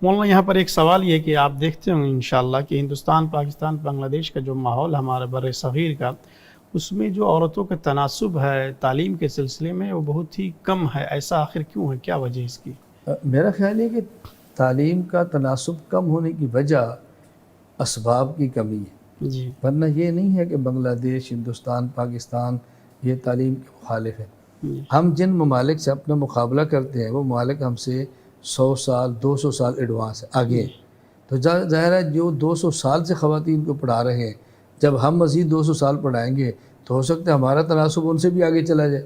مولانا یہاں پر ایک سوال یہ کہ آپ دیکھتے ہوں انشاءاللہ کہ ہندوستان، پاکستان، بنگلہ دیش کا جو ماحول ہمارے بر صغیر کا، اس میں جو عورتوں کا تناسب ہے تعلیم کے سلسلے میں وہ بہت ہی کم ہے، ایسا آخر کیوں ہے؟ کیا وجہ اس کی؟ میرا خیال ہے کہ تعلیم کا تناسب کم ہونے کی وجہ اسباب کی کمی ہے، جی ورنہ یہ نہیں ہے کہ بنگلہ دیش، ہندوستان، پاکستان یہ تعلیم کے مخالف ہے۔ جی ہم جن ممالک سے اپنا مقابلہ کرتے ہیں وہ ممالک ہم سے 100 سال 200 سال ایڈوانس ہے، آگے ہیں۔ تو ظاہر ہے جو 200 سال سے خواتین کو پڑھا رہے ہیں، جب ہم مزید 200 سال پڑھائیں گے تو ہو سکتا ہے ہمارا تناسب ان سے بھی آگے چلا جائے۔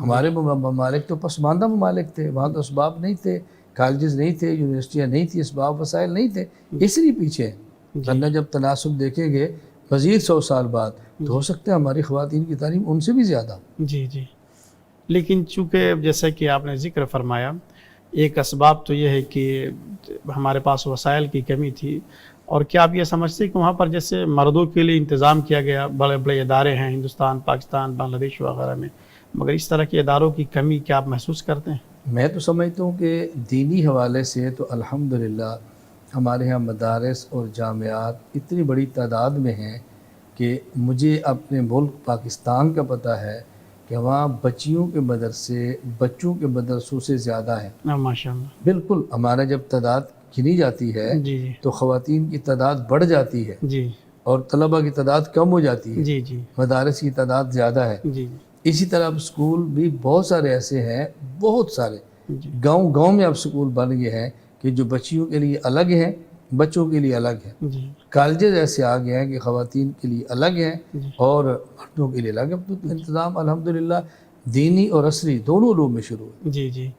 ہمارے ممالک تو پسماندہ ممالک تھے، وہاں تو اسباب نہیں تھے، کالجز نہیں تھے، یونیورسٹیاں نہیں تھیں، اسباب وسائل نہیں تھے، اس لیے پیچھے ہیں۔ ورنہ جب تناسب دیکھیں گے مزید 100 سال بعد تو ہو سکتا ہے ہماری خواتین کی تعلیم ان سے بھی زیادہ۔ جی جی، لیکن چونکہ جیسا کہ آپ نے ذکر فرمایا، ایک اسباب تو یہ ہے کہ ہمارے پاس وسائل کی کمی تھی، اور کیا آپ یہ سمجھتے ہیں کہ وہاں پر جیسے مردوں کے لیے انتظام کیا گیا، بڑے بڑے ادارے ہیں ہندوستان، پاکستان، بنگلہ دیش وغیرہ میں، مگر اس طرح کے اداروں کی کمی کیا آپ محسوس کرتے ہیں؟ میں تو سمجھتا ہوں کہ دینی حوالے سے تو الحمدللہ ہمارے ہاں مدارس اور جامعات اتنی بڑی تعداد میں ہیں کہ مجھے اپنے ملک پاکستان کا پتہ ہے کہ وہاں بچیوں کے مدرسے بچوں کے مدرسوں سے زیادہ ہیں۔ ماشاء اللہ۔ بالکل، ہمارا جب تعداد گنی جاتی ہے جی جی تو خواتین کی تعداد بڑھ جاتی ہے جی اور طلبہ کی تعداد کم ہو جاتی ہے، جی جی مدارس کی تعداد زیادہ ہے۔ جی اسی طرح اب اسکول بھی بہت سارے ایسے ہیں، بہت سارے جی گاؤں گاؤں میں اب اسکول بن گئے ہیں کہ جو بچیوں کے لیے الگ ہیں، بچوں کے لیے الگ ہیں۔ جی کالجز ایسے آ گئے ہیں کہ خواتین کے لیے الگ ہیں جی اور مردوں کے لیے الگ ہے۔ اب تو انتظام الحمدللہ دینی اور عصری دونوں علوم میں شروع ہے۔ جی جی